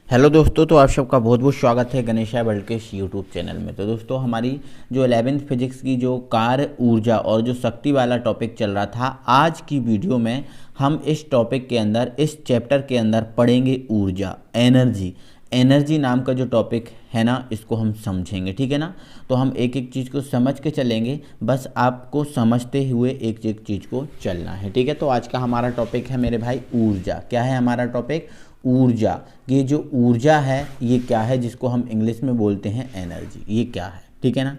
Hello दोस्तों, तो आप सबका बहुत बहुत स्वागत है गणेशा वर्ल्ड के इस यूट्यूब चैनल में। तो दोस्तों, हमारी जो 11वीं फिजिक्स की जो कार्य ऊर्जा और जो शक्ति वाला टॉपिक चल रहा था, आज की वीडियो में हम इस टॉपिक के अंदर, इस चैप्टर के अंदर पढ़ेंगे ऊर्जा, एनर्जी। एनर्जी नाम का जो टॉपिक है ना, इसको हम समझेंगे, ठीक है ना। तो हम एक एक चीज़ को समझ के चलेंगे, बस आपको समझते हुए एक एक चीज़ को चलना है, ठीक है। तो आज का हमारा टॉपिक है मेरे भाई ऊर्जा। क्या है हमारा टॉपिक? ऊर्जा। ये जो ऊर्जा है ये क्या है, जिसको हम इंग्लिश में बोलते हैं एनर्जी, ये क्या है, ठीक है ना।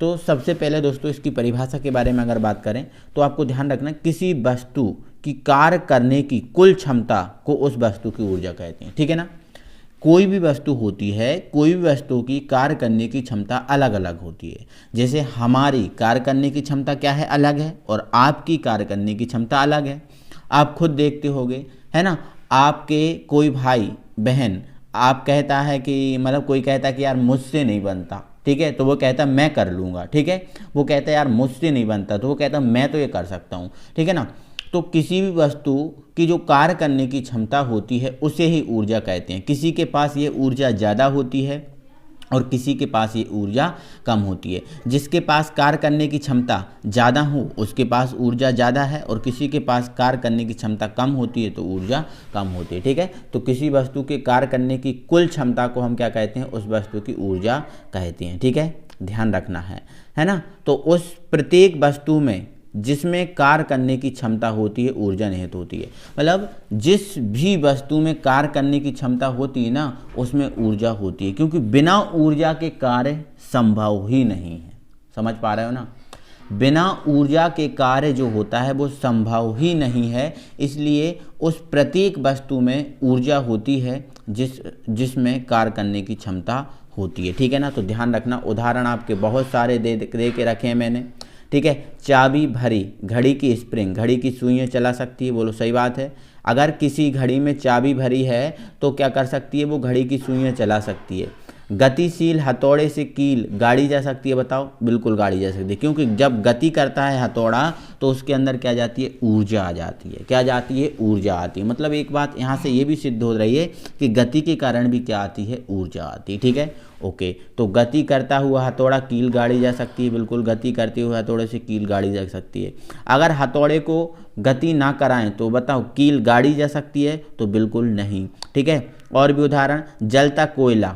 तो सबसे पहले दोस्तों, इसकी परिभाषा के बारे में अगर बात करें तो आपको ध्यान रखना, किसी वस्तु की कार्य करने की कुल क्षमता को उस वस्तु की ऊर्जा कहते हैं, ठीक है ना। कोई भी वस्तु होती है, कोई भी वस्तु की कार्य करने की क्षमता अलग अलग होती है। जैसे हमारी कार्य करने की क्षमता क्या है, अलग है, और आपकी कार्य करने की क्षमता अलग है। आप खुद देखते होंगे, है ना। आपके कोई भाई बहन आप कहता है कि मतलब कोई कहता है कि यार मुझसे नहीं बनता, ठीक है, तो वो कहता है मैं कर लूँगा, ठीक है। वो कहता है यार मुझसे नहीं बनता, तो वो कहता है मैं तो ये कर सकता हूँ, ठीक है ना। तो किसी भी वस्तु की जो कार्य करने की क्षमता होती है उसे ही ऊर्जा कहते हैं। किसी के पास ये ऊर्जा ज़्यादा होती है और किसी के पास ये ऊर्जा कम होती है। जिसके पास कार्य करने की क्षमता ज़्यादा हो उसके पास ऊर्जा ज़्यादा है, और किसी के पास कार्य करने की क्षमता कम होती है तो ऊर्जा कम होती है, ठीक है। तो किसी वस्तु के कार्य करने की कुल क्षमता को हम क्या कहते हैं, उस वस्तु की ऊर्जा कहते हैं, ठीक है। ध्यान रखना है ना। तो उस प्रत्येक वस्तु में जिसमें कार्य करने की क्षमता होती है ऊर्जा निहित होती है। मतलब जिस भी वस्तु में कार्य करने की क्षमता होती है ना, उसमें ऊर्जा होती है, क्योंकि बिना ऊर्जा के कार्य संभव ही नहीं है। समझ पा रहे हो ना। बिना ऊर्जा के कार्य जो होता है वो संभव ही नहीं है। इसलिए उस प्रत्येक वस्तु में ऊर्जा होती है जिसमें कार्य करने की क्षमता होती है, ठीक है ना। तो ध्यान रखना, उदाहरण आपके बहुत सारे दे के रखे हैं मैंने, ठीक है। चाबी भरी घड़ी की स्प्रिंग, घड़ी की सुइयाँ चला सकती है, बोलो सही बात है। अगर किसी घड़ी में चाबी भरी है तो क्या कर सकती है, वो घड़ी की सुइयाँ चला सकती है। गतिशील हथौड़े से कील गाड़ी जा सकती है, बताओ, बिल्कुल गाड़ी जा सकती है, क्योंकि जब गति करता है हथौड़ा तो उसके अंदर क्या जाती है, ऊर्जा आ जाती है। क्या जाती है, ऊर्जा आती है। मतलब एक बात यहाँ से ये भी सिद्ध हो रही है कि गति के कारण भी क्या आती है, ऊर्जा आती है, ठीक है। ओके, तो गति करता हुआ हथौड़ा कील गाड़ी जा सकती है, बिल्कुल गति करते हुए हथौड़े से कील गाड़ी जा सकती है। अगर हथौड़े को गति ना कराएं तो बताओ कील गाड़ी जा सकती है, तो बिल्कुल नहीं, ठीक है। और भी उदाहरण, जलता कोयला,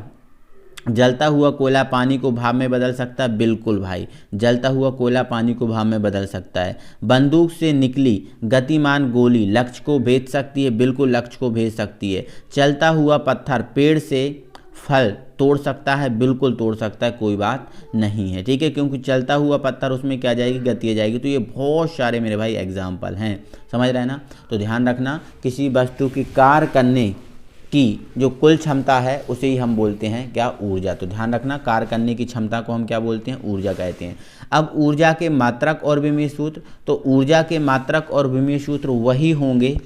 जलता हुआ कोयला पानी को भाप में बदल सकता है, बिल्कुल भाई, जलता हुआ कोयला पानी को भाप में बदल सकता है। बंदूक से निकली गतिमान गोली लक्ष्य को भेद सकती है, बिल्कुल लक्ष्य को भेज सकती है। चलता हुआ पत्थर पेड़ से फल तोड़ सकता है, बिल्कुल तोड़ सकता है, कोई बात नहीं है, ठीक है, क्योंकि चलता हुआ पत्थर उसमें क्या जाएगी, गति आ जाएगी। तो ये बहुत सारे मेरे भाई एग्जाम्पल हैं, समझ रहे हैं ना। तो ध्यान रखना, किसी वस्तु की कार्य करने की जो कुल क्षमता है उसे ही हम बोलते हैं क्या, ऊर्जा। तो ध्यान रखना, कार्य करने की क्षमता को हम क्या बोलते हैं, ऊर्जा कहते हैं। अब ऊर्जा के मात्रक और विमीय सूत्र, तो ऊर्जा के मात्रक और विमीय सूत्र वही होंगे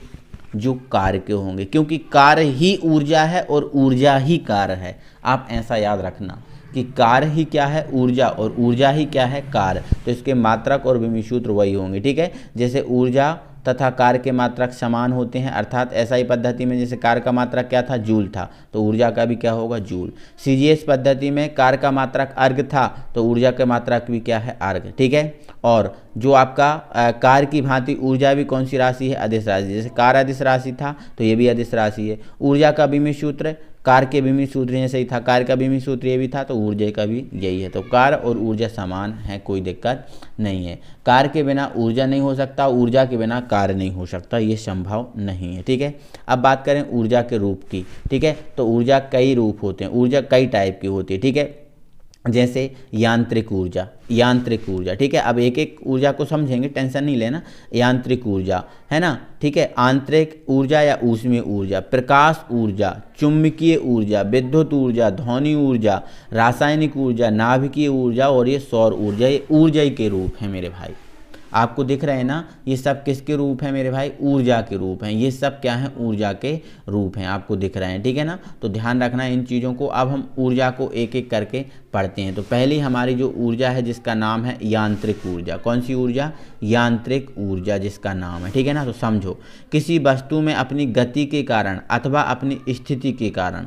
जो कार्य के होंगे, क्योंकि कार्य ही ऊर्जा है और ऊर्जा ही कार्य है। आप ऐसा याद रखना कि कार्य ही क्या है, ऊर्जा, और ऊर्जा ही क्या है, कार्य। तो इसके मात्रक और विमीय सूत्र वही होंगे, ठीक है। जैसे ऊर्जा तथा कार्य के मात्रक समान होते हैं, अर्थात एसआई पद्धति में जैसे कार्य का मात्रक क्या था, जूल था, तो ऊर्जा का भी क्या होगा, जूल। सीजीएस पद्धति में कार्य का मात्रक अर्घ था, तो ऊर्जा का मात्रक भी क्या है, अर्घ, ठीक है। और जो आपका कार्य की भांति ऊर्जा भी कौन सी राशि है, अदिश राशि। जैसे कार्य अदिश राशि था तो ये भी अदिश राशि है। ऊर्जा का विमीय सूत्र कार्य के विमीय सूत्र जैसे ही था, कार्य का विमीय सूत्र ये भी था, तो ऊर्जा का भी यही है। तो कार्य और ऊर्जा समान है, कोई दिक्कत नहीं है। कार्य के बिना ऊर्जा नहीं हो सकता, ऊर्जा के बिना कार्य नहीं हो सकता, ये संभव नहीं है, ठीक है। अब बात करें ऊर्जा के रूप की, ठीक है। तो ऊर्जा कई रूप होते हैं, ऊर्जा कई टाइप की होती है, ठीक है। जैसे यांत्रिक ऊर्जा, यांत्रिक ऊर्जा, ठीक है। अब एक एक ऊर्जा को समझेंगे, टेंशन नहीं लेना। यांत्रिक ऊर्जा है ना, ठीक है। आंतरिक ऊर्जा या ऊष्मीय ऊर्जा, प्रकाश ऊर्जा, चुंबकीय ऊर्जा, विद्युत ऊर्जा, ध्वनि ऊर्जा, रासायनिक ऊर्जा, नाभिकीय ऊर्जा, और ये सौर ऊर्जा, ये ऊर्जा ही के रूप हैं मेरे भाई। आपको दिख रहे हैं ना, ये सब किसके रूप हैं मेरे भाई, ऊर्जा के रूप हैं। ये सब क्या हैं, ऊर्जा के रूप हैं, आपको दिख रहे हैं, ठीक है ना। तो ध्यान रखना इन चीज़ों को। अब हम ऊर्जा को एक एक करके पढ़ते हैं। तो पहली हमारी जो ऊर्जा है जिसका नाम है यांत्रिक ऊर्जा। कौन सी ऊर्जा, यांत्रिक ऊर्जा जिसका नाम है, ठीक है ना। तो समझो, किसी वस्तु में अपनी गति के कारण अथवा अपनी स्थिति के कारण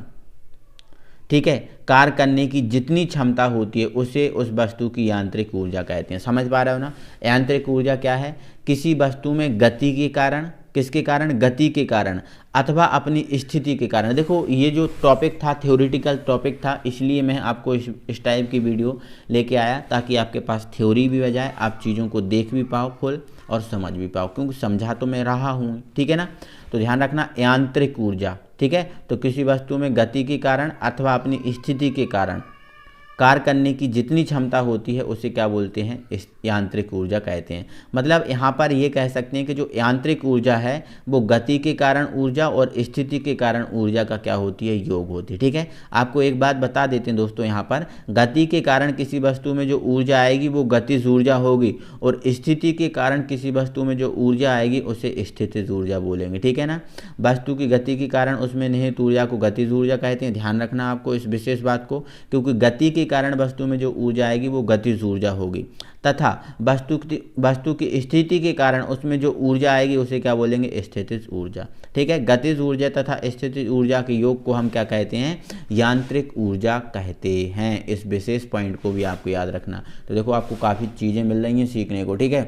ठीक है, कार्य करने की जितनी क्षमता होती है उसे उस वस्तु की यांत्रिक ऊर्जा कहते हैं। समझ पा रहे हो ना? यांत्रिक ऊर्जा क्या है? किसी वस्तु में गति के कारण, किसके कारण? गति के कारण अथवा अपनी स्थिति के कारण। देखो ये जो टॉपिक था थ्योरेटिकल टॉपिक था, इसलिए मैं आपको इस टाइप की वीडियो लेके आया ताकि आपके पास थ्योरी भी हो जाए, आप चीज़ों को देख भी पाओ फुल और समझ भी पाओ, क्योंकि समझा तो मैं रहा हूँ, ठीक है ना। तो ध्यान रखना, यांत्रिक ऊर्जा, ठीक है। तो किसी वस्तु में गति के कारण अथवा अपनी स्थिति के कारण कार्य करने की जितनी क्षमता होती है उसे क्या बोलते हैं? इस यांत्रिक ऊर्जा कहते हैं। मतलब यहाँ पर ये कह सकते हैं कि जो यांत्रिक ऊर्जा है वो गति के कारण ऊर्जा और स्थिति के कारण ऊर्जा का क्या होती है? योग होती है, ठीक है। आपको एक बात बता देते हैं दोस्तों, यहाँ पर गति के कारण किसी वस्तु में जो ऊर्जा आएगी वो गतिज ऊर्जा होगी, और स्थिति के कारण किसी वस्तु में जो ऊर्जा आएगी उसे स्थितिज ऊर्जा बोलेंगे, ठीक है ना। वस्तु की गति के कारण उसमें निहित ऊर्जा को गतिज ऊर्जा कहते हैं। ध्यान रखना आपको इस विशेष बात को, क्योंकि गति के कारण वस्तु में जो ऊर्जा आएगी वो गतिज ऊर्जा होगी, तथा वस्तु की स्थिति के कारण उसमें जो ऊर्जा आएगी उसे क्या बोलेंगे? स्थितिज ऊर्जा, ठीक है। गतिज ऊर्जा तथा स्थितिज ऊर्जा के योग को हम क्या कहते हैं? यांत्रिक ऊर्जा कहते हैं। इस विशेष पॉइंट को भी आपको याद रखना। तो देखो आपको काफ़ी चीज़ें मिल रही हैं सीखने को, ठीक है।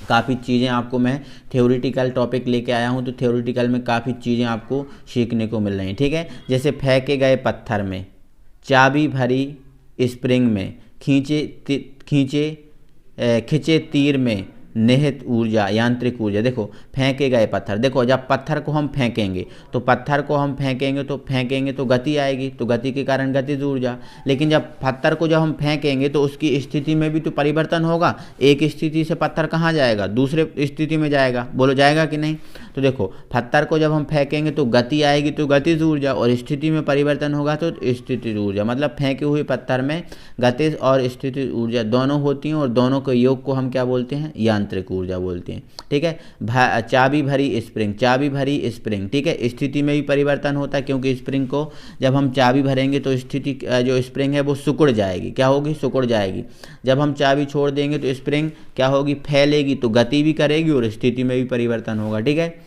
काफ़ी चीज़ें आपको मैं थ्योरेटिकल टॉपिक लेके आया हूँ, तो थ्योरेटिकल में काफ़ी चीज़ें आपको सीखने को मिल रही हैं, ठीक है। जैसे फेंके गए पत्थर में, चाबी भरी स्प्रिंग में, खिंचे तीर में निहित ऊर्जा, यांत्रिक ऊर्जा। देखो फेंके गए पत्थर, देखो जब पत्थर को हम फेंकेंगे तो फेंकेंगे तो गति आएगी, तो गति के कारण गतिज ऊर्जा। लेकिन जब पत्थर को हम फेंकेंगे तो उसकी स्थिति में भी तो परिवर्तन होगा। एक स्थिति से पत्थर कहाँ जाएगा? दूसरे स्थिति में जाएगा। बोलो जाएगा कि नहीं? तो देखो पत्थर को जब हम फेंकेंगे तो गति आएगी, तो गतिज ऊर्जा, और स्थिति में परिवर्तन होगा तो स्थितिज ऊर्जा। मतलब फेंके हुए पत्थर में गतिज और स्थितिज ऊर्जा दोनों होती हैं, और दोनों के योग को हम क्या बोलते हैं? यांत्रिक ऊर्जा बोलते हैं, ठीक है। चाबी भरी स्प्रिंग, ठीक है। स्थिति में भी परिवर्तन होता है, क्योंकि स्प्रिंग को जब हम चाबी भरेंगे तो स्थिति जो स्प्रिंग है वो सिकुड़ जाएगी। क्या होगी? सिकुड़ जाएगी। जब हम चाबी छोड़ देंगे तो स्प्रिंग क्या होगी? फैलेगी, तो गति भी करेगी और स्थिति में भी परिवर्तन होगा, ठीक है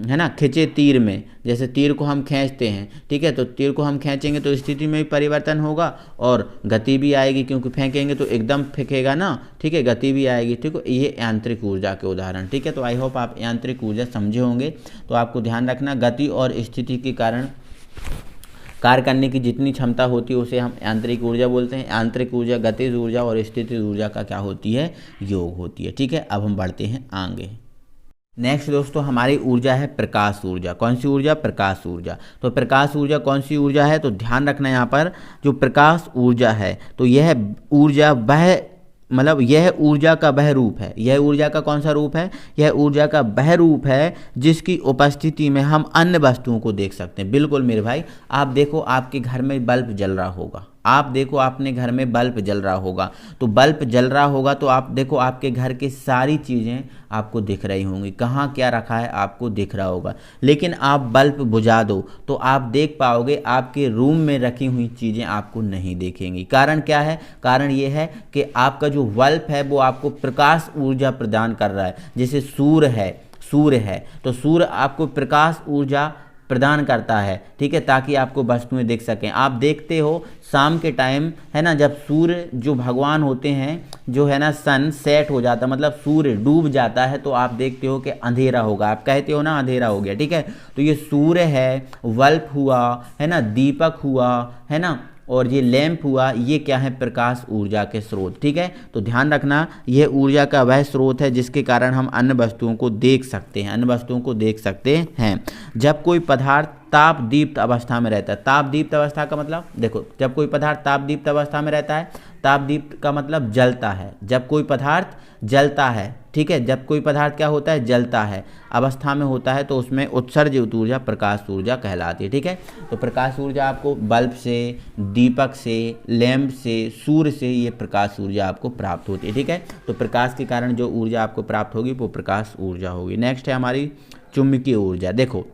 ना। खिंचे तीर में, जैसे तीर को हम खींचते हैं, ठीक है, तो तीर को हम खींचेंगे तो स्थिति में भी परिवर्तन होगा और गति भी आएगी, क्योंकि फेंकेंगे तो एकदम फेंकेगा ना, ठीक है, गति भी आएगी, ठीक है। ये यांत्रिक ऊर्जा के उदाहरण, ठीक है। तो आई होप आप यांत्रिक ऊर्जा समझे होंगे। तो आपको ध्यान रखना, गति और स्थिति के कारण कार्य करने की जितनी क्षमता होती है उसे हम यांत्रिक ऊर्जा बोलते हैं। यांत्रिक ऊर्जा गतिज ऊर्जा और स्थितिज ऊर्जा का क्या होती है? योग होती है, ठीक है। अब हम बढ़ते हैं आगे। नेक्स्ट दोस्तों हमारी ऊर्जा है प्रकाश ऊर्जा। कौन सी ऊर्जा? प्रकाश ऊर्जा। तो प्रकाश ऊर्जा कौन सी ऊर्जा है? तो ध्यान रखना यहाँ पर, जो प्रकाश ऊर्जा है तो यह ऊर्जा यह ऊर्जा का वह रूप है। यह ऊर्जा का कौन सा रूप है? यह ऊर्जा का वह रूप है जिसकी उपस्थिति में हम अन्य वस्तुओं को देख सकते हैं। बिल्कुल मेरे भाई, आप देखो आपके घर में बल्ब जल रहा होगा, आप देखो अपने घर में बल्ब जल रहा होगा, तो बल्ब जल रहा होगा तो आप देखो आपके घर की सारी चीज़ें आपको दिख रही होंगी, कहाँ क्या रखा है आपको दिख रहा होगा। लेकिन आप बल्ब बुझा दो तो आप देख पाओगे आपके रूम में रखी हुई चीज़ें आपको नहीं दिखेंगी। कारण क्या है? कारण ये है कि आपका जो बल्ब है वो आपको प्रकाश ऊर्जा प्रदान कर रहा है। जैसे सूर्य है तो सूर्य आपको प्रकाश ऊर्जा प्रदान करता है, ठीक है, ताकि आपको वस्तुएं दिख सकें। आप देखते हो शाम के टाइम, है ना, जब सूर्य जो भगवान होते हैं, जो है ना सन सेट हो जाता, मतलब सूर्य डूब जाता है, तो आप देखते हो कि अंधेरा होगा, आप कहते हो ना अंधेरा हो गया, ठीक है। तो ये सूर्य है, बल्ब हुआ, है ना, दीपक हुआ, है ना, और ये लैंप हुआ, ये क्या है? प्रकाश ऊर्जा के स्रोत, ठीक है। तो ध्यान रखना, यह ऊर्जा का वह स्रोत है जिसके कारण हम अन्य वस्तुओं को देख सकते हैं, जब कोई पदार्थ ताप दीप्त अवस्था में रहता है। ताप दीप्त अवस्था का मतलब देखो, जब कोई पदार्थ ताप दीप्त अवस्था में रहता है, ताप दीप्त का मतलब जलता है, जब कोई पदार्थ जलता है, ठीक है, जब कोई पदार्थ क्या होता है? जलता है अवस्था में होता है, तो उसमें उत्सर्जित ऊर्जा प्रकाश ऊर्जा कहलाती है, ठीक है। तो प्रकाश ऊर्जा आपको बल्ब से, दीपक से, लैंप से, सूर्य से ये प्रकाश ऊर्जा आपको प्राप्त होती है, ठीक है। तो प्रकाश के कारण जो ऊर्जा आपको प्राप्त होगी वो प्रकाश ऊर्जा होगी। नेक्स्ट है हमारी चुंबकीय ऊर्जा। देखो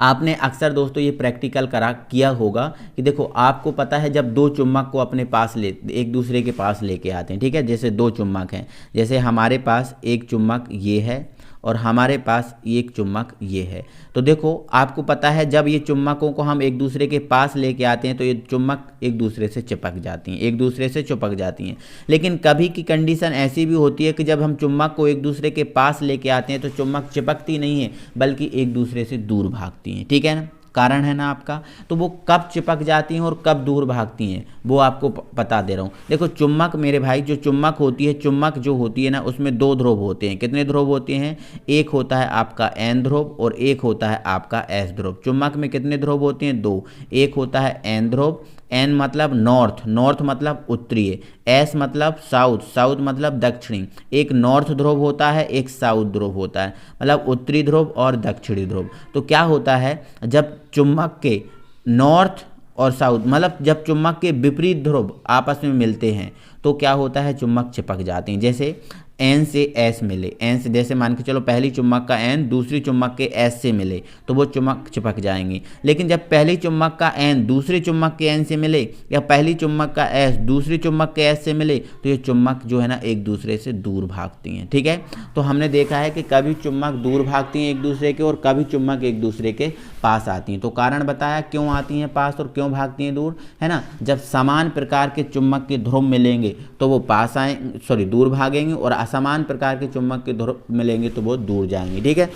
आपने अक्सर दोस्तों ये प्रैक्टिकल किया होगा कि देखो आपको पता है जब दो चुम्बक को अपने पास एक दूसरे के पास लेके आते हैं, ठीक है, जैसे दो चुम्बक हैं, जैसे हमारे पास एक चुम्बक ये है और हमारे पास एक चुम्बक ये है। तो देखो आपको पता है जब ये चुम्बकों को हम एक दूसरे के पास लेके आते हैं तो ये चुम्बक एक दूसरे से चिपक जाती हैं, एक दूसरे से चिपक जाती हैं। लेकिन कभी की कंडीशन ऐसी भी होती है कि जब हम चुम्बक को एक दूसरे के पास लेके आते हैं तो चुम्बक चिपकती नहीं है बल्कि एक दूसरे से दूर भागती हैं। ठीक है ना, कारण है ना आपका। तो वो कब चिपक जाती हैं और कब दूर भागती हैं वो आपको बता दे रहा हूँ। देखो चुम्बक मेरे भाई, जो चुम्बक होती है, चुम्बक जो होती है ना उसमें दो ध्रुव होते हैं। कितने ध्रुव होते हैं? एक होता है आपका एन ध्रुव और एक होता है आपका एस ध्रुव। चुम्बक में कितने ध्रुव होते हैं? दो। एक होता है एन ध्रुव, एन मतलब नॉर्थ, नॉर्थ मतलब उत्तरीय, एस मतलब साउथ, साउथ मतलब दक्षिणी। एक नॉर्थ ध्रुव होता है, एक साउथ ध्रुव होता है, मतलब उत्तरी ध्रुव और दक्षिणी ध्रुव। तो क्या होता है जब चुम्बक के नॉर्थ और साउथ मतलब जब चुम्बक के विपरीत ध्रुव आपस में मिलते हैं तो क्या होता है? चुम्बक चिपक जाते हैं। जैसे एन से एस मिले, एन से जैसे मान के चलो पहली चुम्बक का एन दूसरी चुम्बक के एस से मिले तो वो चुम्बक चिपक जाएंगे। लेकिन जब पहली चुम्बक का एन दूसरी चुम्बक के एन से मिले या पहली चुम्बक का एस दूसरी चुम्बक के एस से मिले तो ये चुम्बक जो है ना एक दूसरे से दूर भागती हैं। ठीक है, तो हमने देखा है कि कभी चुम्बक दूर भागती हैं एक दूसरे के और कभी चुम्बक एक दूसरे के पास आती हैं। तो कारण बताया क्यों आती हैं पास और क्यों भागती हैं दूर, है ना। जब समान प्रकार के चुम्बक के ध्रुव मिलेंगे तो वो पास आए दूर भागेंगे और असमान प्रकार के चुम्बक के ध्रुव मिलेंगे तो वो दूर जाएंगे। ठीक है,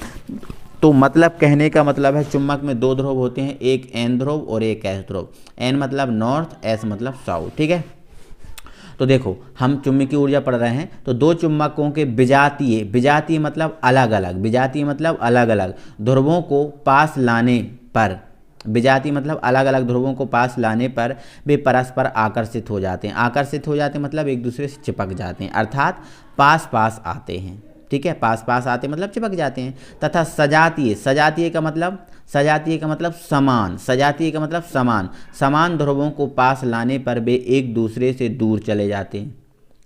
तो मतलब कहने का मतलब है चुम्बक में दो ध्रुव होते हैं, एक एन ध्रुव और एक एस ध्रुव। एन मतलब नॉर्थ, एस मतलब साउथ। ठीक है, तो देखो हम चुंबकीय ऊर्जा पढ़ रहे हैं तो दो चुम्बकों के विजातीय, विजातीय मतलब अलग अलग, विजातीय मतलब अलग अलग ध्रुवों को पास लाने पर, विजातीय मतलब अलग अलग ध्रुवों को पास लाने पर वे परस्पर आकर्षित हो जाते हैं। आकर्षित हो जाते हैं मतलब एक दूसरे से चिपक जाते हैं, अर्थात पास पास आते हैं। ठीक है, पास पास आते मतलब चिपक जाते हैं। तथा सजातीय, सजातीय का मतलब, सजातीय का मतलब समान, सजातीय का मतलब समान, समान ध्रुवों को पास लाने पर वे एक दूसरे से दूर चले जाते हैं।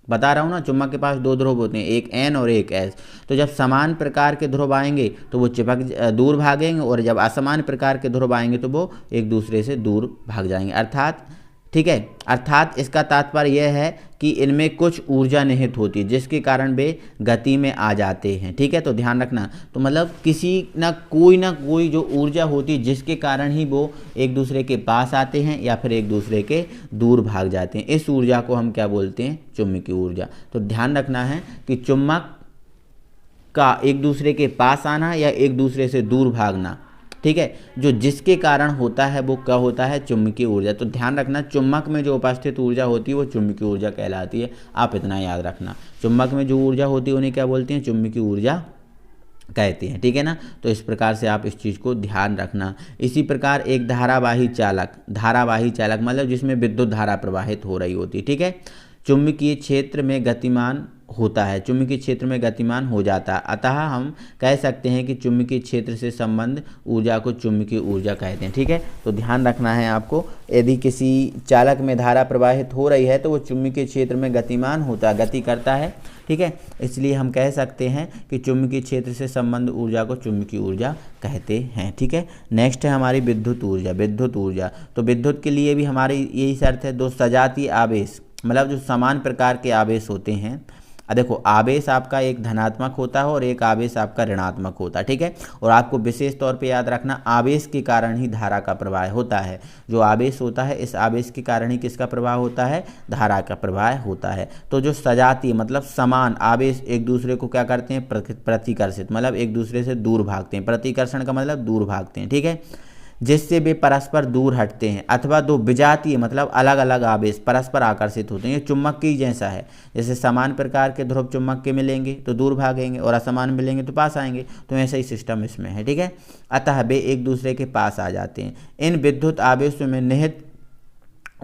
बता रहा हूँ ना, चुम्बक के पास दो ध्रुव होते हैं, एक एन और एक एस। तो जब समान प्रकार के ध्रुव आएंगे तो वो चिपक दूर भागेंगे और जब असमान प्रकार के ध्रुव आएंगे तो वो एक दूसरे से दूर भाग जाएंगे। अर्थात ठीक है, अर्थात इसका तात्पर्य यह है कि इनमें कुछ ऊर्जा निहित होती है जिसके कारण वे गति में आ जाते हैं। ठीक है, तो ध्यान रखना। तो मतलब किसी ना कोई जो ऊर्जा होती है जिसके कारण ही वो एक दूसरे के पास आते हैं या फिर एक दूसरे के दूर भाग जाते हैं। इस ऊर्जा को हम क्या बोलते हैं? चुम्बकीय ऊर्जा। तो ध्यान रखना है कि चुम्बक का एक दूसरे के पास आना या एक दूसरे से दूर भागना, ठीक है, जो जिसके कारण होता है वो क्या होता है? चुम्बकीय ऊर्जा। तो ध्यान रखना चुम्बक में जो उपस्थित ऊर्जा होती है वो चुम्बकीय ऊर्जा कहलाती है। आप इतना याद रखना, चुम्बक में जो ऊर्जा होती है उन्हें क्या बोलते हैं? चुम्बकीय ऊर्जा कहते हैं। ठीक है ना, तो इस प्रकार से आप इस चीज़ को ध्यान रखना। इसी प्रकार एक धारावाही चालक, धारावाही चालक मतलब जिसमें विद्युत धारा प्रवाहित हो रही होती है। ठीक है, चुम्बकीय क्षेत्र में गतिमान होता है, चुम्बकीय क्षेत्र में गतिमान हो जाता है। अतः हम कह सकते हैं कि चुम्बकीय क्षेत्र से संबंध ऊर्जा को चुम्बकीय ऊर्जा कहते हैं। ठीक है, तो ध्यान रखना है आपको, यदि किसी चालक में धारा प्रवाहित हो रही है तो वो चुम्बकीय क्षेत्र में गतिमान होता है, गति करता है। ठीक है, इसलिए हम कह सकते हैं कि चुम्बकीय क्षेत्र से संबंध ऊर्जा को चुम्बकीय ऊर्जा कहते हैं। ठीक है, नेक्स्ट है हमारी विद्युत ऊर्जा। विद्युत ऊर्जा, तो विद्युत के लिए भी हमारी यही शर्त है, दो सजातीय आवेश मतलब जो समान प्रकार के आवेश होते हैं। देखो आवेश आपका एक धनात्मक होता है और एक आवेश आपका ऋणात्मक होता है। ठीक है, और आपको विशेष तौर पे याद रखना आवेश के कारण ही धारा का प्रवाह होता है। जो आवेश होता है इस आवेश के कारण ही किसका प्रवाह होता है? धारा का प्रवाह होता है। तो जो सजातीय मतलब समान आवेश एक दूसरे को क्या करते हैं? प्रतिकर्षित मतलब एक दूसरे से दूर भागते हैं। प्रतिकर्षण का मतलब दूर भागते हैं। ठीक है, जिससे वे परस्पर दूर हटते हैं। अथवा दो विजातीय मतलब अलग अलग आवेश परस्पर आकर्षित होते हैं। ये चुम्बक की जैसा है, जैसे समान प्रकार के ध्रुव चुम्बक के मिलेंगे तो दूर भागेंगे और असमान मिलेंगे तो पास आएंगे, तो ऐसा ही सिस्टम इसमें है। ठीक है, अतः वे एक दूसरे के पास आ जाते हैं। इन विद्युत आवेशों में निहित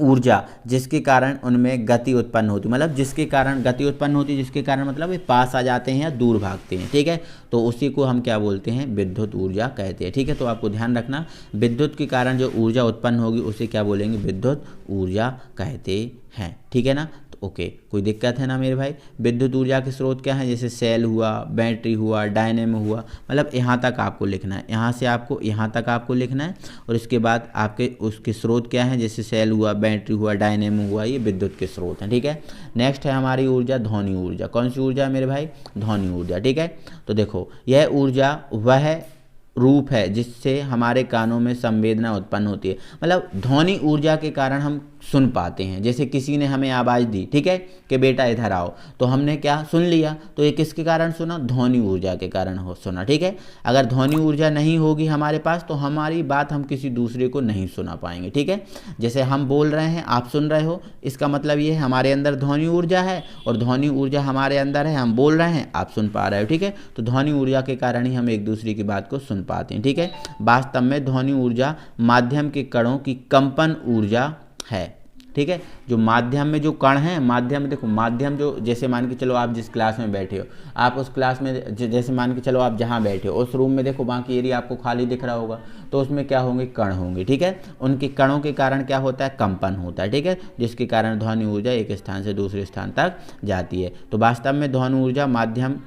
ऊर्जा जिसके कारण उनमें गति उत्पन्न होती है, मतलब जिसके कारण गति उत्पन्न होती है, जिसके कारण मतलब वे पास आ जाते हैं या दूर भागते हैं। ठीक है, तो उसी को हम क्या बोलते हैं? विद्युत ऊर्जा कहते हैं। ठीक है, तो आपको ध्यान रखना विद्युत के कारण जो ऊर्जा उत्पन्न होगी उसे क्या बोलेंगे? विद्युत ऊर्जा कहते हैं। ठीक है ना, तो ओके, कोई दिक्कत है ना मेरे भाई। विद्युत ऊर्जा के स्रोत क्या हैं, जैसे सेल हुआ, बैटरी हुआ, डायनेमो हुआ, मतलब यहाँ तक आपको लिखना है, यहाँ से आपको यहाँ तक आपको लिखना है। और इसके बाद आपके उसके स्रोत क्या हैं, जैसे सेल हुआ, बैटरी हुआ, डायनेमो हुआ, ये विद्युत के स्रोत हैं। ठीक है, नेक्स्ट है हमारी ऊर्जा ध्वनि ऊर्जा। कौन सी ऊर्जा है मेरे भाई, ध्वनि ऊर्जा। ठीक है, तो देखो यह ऊर्जा वह रूप है जिससे हमारे कानों में संवेदना उत्पन्न होती है, मतलब ध्वनि ऊर्जा के कारण हम सुन पाते हैं। जैसे किसी ने हमें आवाज़ दी, ठीक है, कि बेटा इधर आओ, तो हमने क्या सुन लिया, तो ये किसके कारण सुना, ध्वनि ऊर्जा के कारण हो सुना। ठीक है, अगर ध्वनि ऊर्जा नहीं होगी हमारे पास तो हमारी बात हम किसी दूसरे को नहीं सुना पाएंगे। ठीक है, जैसे हम बोल रहे हैं, आप सुन रहे हो, इसका मतलब ये है हमारे अंदर ध्वनि ऊर्जा है, और ध्वनि ऊर्जा हमारे अंदर है, हम बोल रहे हैं, आप सुन पा रहे हो। ठीक है, तो ध्वनि ऊर्जा के कारण ही हम एक दूसरे की बात को सुन पाते हैं। ठीक है, वास्तव में ध्वनि ऊर्जा माध्यम के कणों की कंपन ऊर्जा है। ठीक है, जो माध्यम में जो कण हैं, माध्यम में देखो, माध्यम जो, जैसे मान के चलो आप जिस क्लास में बैठे हो, आप उस क्लास में जैसे मान के चलो आप जहाँ बैठे हो उस रूम में देखो बाकी एरिया आपको खाली दिख रहा होगा, तो उसमें क्या होंगे, कण होंगे। ठीक है, उनके कणों के कारण क्या होता है, कंपन होता है। ठीक है, जिसके कारण ध्वनि ऊर्जा एक स्थान से दूसरे स्थान तक जाती है। तो वास्तव में ध्वनि ऊर्जा माध्यम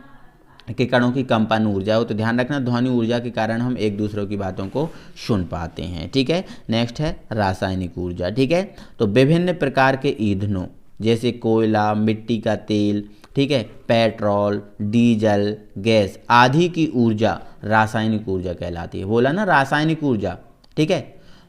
के कणों की कंपन ऊर्जा हो। तो ध्यान रखना, ध्वनि ऊर्जा के कारण हम एक दूसरों की बातों को सुन पाते हैं। ठीक है, नेक्स्ट है रासायनिक ऊर्जा। ठीक है, तो विभिन्न प्रकार के ईंधनों जैसे कोयला, मिट्टी का तेल, ठीक है, पेट्रोल, डीजल, गैस आदि की ऊर्जा रासायनिक ऊर्जा कहलाती है। बोला ना रासायनिक ऊर्जा। ठीक है,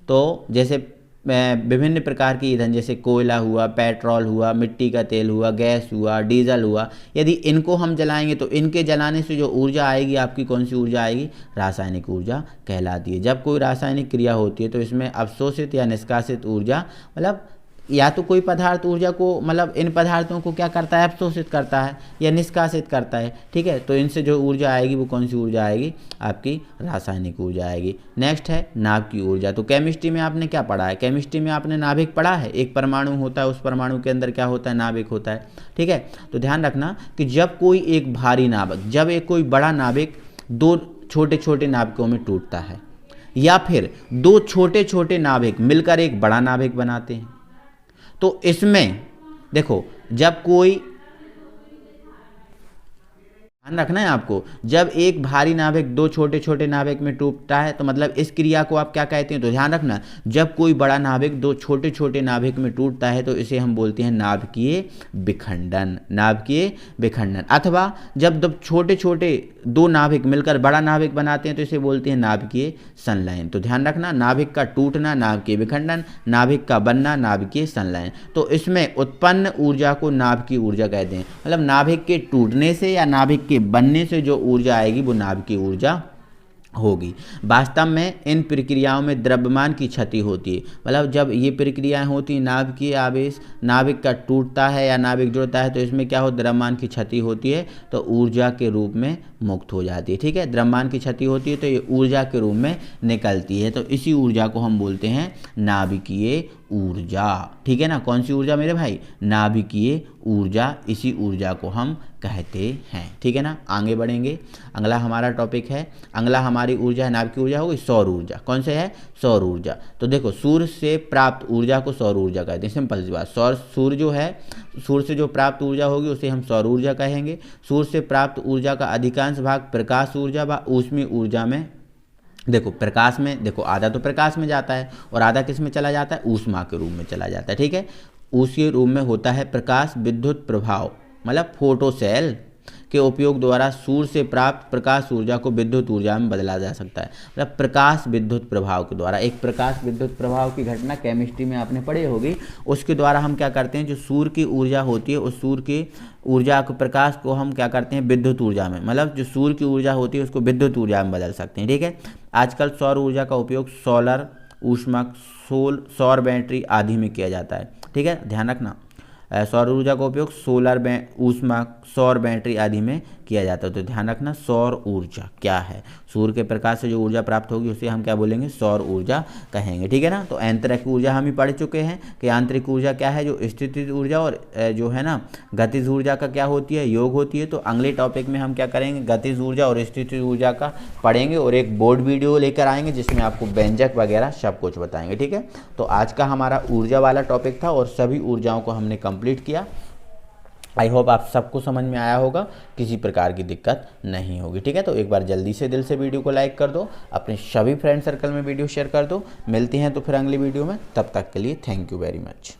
तो जैसे विभिन्न प्रकार के ईंधन जैसे कोयला हुआ, पेट्रोल हुआ, मिट्टी का तेल हुआ, गैस हुआ, डीजल हुआ, यदि इनको हम जलाएंगे तो इनके जलाने से जो ऊर्जा आएगी आपकी, कौन सी ऊर्जा आएगी, रासायनिक ऊर्जा कहलाती है। जब कोई रासायनिक क्रिया होती है तो इसमें अवशोषित या निष्कासित ऊर्जा, मतलब या तो कोई पदार्थ ऊर्जा को, मतलब इन पदार्थों को क्या करता है, अवशोषित करता है या निष्कासित करता है। ठीक है, तो इनसे जो ऊर्जा आएगी वो कौन सी ऊर्जा आएगी, आपकी रासायनिक ऊर्जा आएगी। नेक्स्ट है नाभ की ऊर्जा। तो केमिस्ट्री में आपने क्या पढ़ा है, केमिस्ट्री में आपने नाभिक पढ़ा है। एक परमाणु होता है, उस परमाणु के अंदर क्या होता है, नाभिक होता है। ठीक है, तो ध्यान रखना कि जब कोई एक भारी नाभिक, जब एक कोई बड़ा नाभिक दो छोटे छोटे नाभिकों में टूटता है, या फिर दो छोटे छोटे नाभिक मिलकर एक बड़ा नाभिक बनाते हैं, तो इसमें देखो जब कोई, ध्यान रखना है आपको, जब एक भारी नाभिक दो छोटे छोटे नाभिक में टूटता है तो मतलब इस क्रिया को आप क्या कहते हैं, तो ध्यान रखना, जब कोई बड़ा नाभिक दो छोटे छोटे नाभिक में टूटता है तो इसे हम बोलते हैं नाभिकीय विखंडन, नाभिकीय विखंडन। अथवा जब दो छोटे छोटे दो नाभिक मिलकर बड़ा नाभिक बनाते हैं तो इसे बोलते हैं नाभिकीय संलयन। तो ध्यान रखना, नाभिक का टूटना नाभिकीय विखंडन, नाभिक का बनना नाभिकीय संलयन। तो इसमें उत्पन्न ऊर्जा को नाभिकीय ऊर्जा कहते हैं, मतलब नाभिक के टूटने से या नाभिक के बनने से जो ऊर्जा आएगी वो नाभिकीय ऊर्जा होगी। वास्तव में इन प्रक्रियाओं में द्रव्यमान की क्षति होती है, मतलब जब ये प्रक्रियाएं होती हैं, नाभिकीय आवेश, नाभिक का टूटता है या नाभिक जुड़ता है तो इसमें क्या हो, द्रव्यमान की क्षति होती है, तो ऊर्जा के रूप में मुक्त हो जाती है। ठीक है, द्रव्यमान की क्षति होती है तो ये ऊर्जा के रूप में निकलती है, तो इसी ऊर्जा को हम बोलते हैं नाभिकीय ऊर्जा। ठीक है ना, कौन सी ऊर्जा मेरे भाई, नाभिकीय ऊर्जा, इसी ऊर्जा को हम कहते हैं। ठीक है ना, आगे बढ़ेंगे। अगला हमारा टॉपिक है, अगला हमारी ऊर्जा है, नाभिकीय ऊर्जा होगी सौर ऊर्जा। कौन से है, सौर ऊर्जा। तो देखो सूर्य से प्राप्त ऊर्जा को सौर ऊर्जा कहते हैं, सिंपल सी बात। सूर्य जो है, सूर्य से जो प्राप्त ऊर्जा होगी उसे हम सौर ऊर्जा कहेंगे। सूर्य से प्राप्त ऊर्जा का अधिकांश भाग प्रकाश ऊर्जा व ऊष्मीय ऊर्जा में, देखो प्रकाश में, देखो आधा तो प्रकाश में जाता है और आधा किस में चला जाता है, ऊष्मा के रूप में चला जाता है। ठीक है, उसके रूप में होता है प्रकाश विद्युत प्रभाव, मतलब फोटोसेल के उपयोग द्वारा सूर्य से प्राप्त प्रकाश ऊर्जा को विद्युत ऊर्जा में बदला जा सकता है, मतलब प्रकाश विद्युत प्रभाव के द्वारा। एक प्रकाश विद्युत प्रभाव की घटना केमिस्ट्री में आपने पढ़ी होगी, उसके द्वारा हम क्या करते हैं, जो सूर्य की ऊर्जा होती है उस सूर्य की ऊर्जा को, प्रकाश को हम क्या करते हैं, विद्युत ऊर्जा में, मतलब जो सूर्य की ऊर्जा होती है उसको विद्युत ऊर्जा में बदल सकते हैं। ठीक है, आजकल सौर ऊर्जा का उपयोग सोलर, ऊष्मक, सौर बैटरी आदि में किया जाता है। ठीक है, ध्यान रखना, सौर ऊर्जा का उपयोग सोलर, ऊष्मक, सौर बैटरी आदि में किया जाता है। तो ध्यान रखना, सौर ऊर्जा क्या है, सूर्य के प्रकाश से जो ऊर्जा प्राप्त होगी उसे हम क्या बोलेंगे, सौर ऊर्जा कहेंगे। ठीक है ना, तो आंतरिक ऊर्जा हम ही पढ़ चुके हैं कि आंतरिक ऊर्जा क्या है, जो स्थितिज ऊर्जा और जो है ना गतिज ऊर्जा का क्या होती है, योग होती है। तो अगले टॉपिक में हम क्या करेंगे, गतिज ऊर्जा और स्थितिज ऊर्जा का पढ़ेंगे और एक बोर्ड वीडियो लेकर आएंगे जिसमें आपको व्यंजक वगैरह सब कुछ बताएंगे। ठीक है, तो आज का हमारा ऊर्जा वाला टॉपिक था और सभी ऊर्जाओं को हमने कंप्लीट किया। आई होप आप सबको समझ में आया होगा, किसी प्रकार की दिक्कत नहीं होगी। ठीक है, तो एक बार जल्दी से दिल से वीडियो को लाइक कर दो, अपने सभी फ्रेंड सर्कल में वीडियो शेयर कर दो। मिलते हैं तो फिर अगली वीडियो में, तब तक के लिए थैंक यू वेरी मच।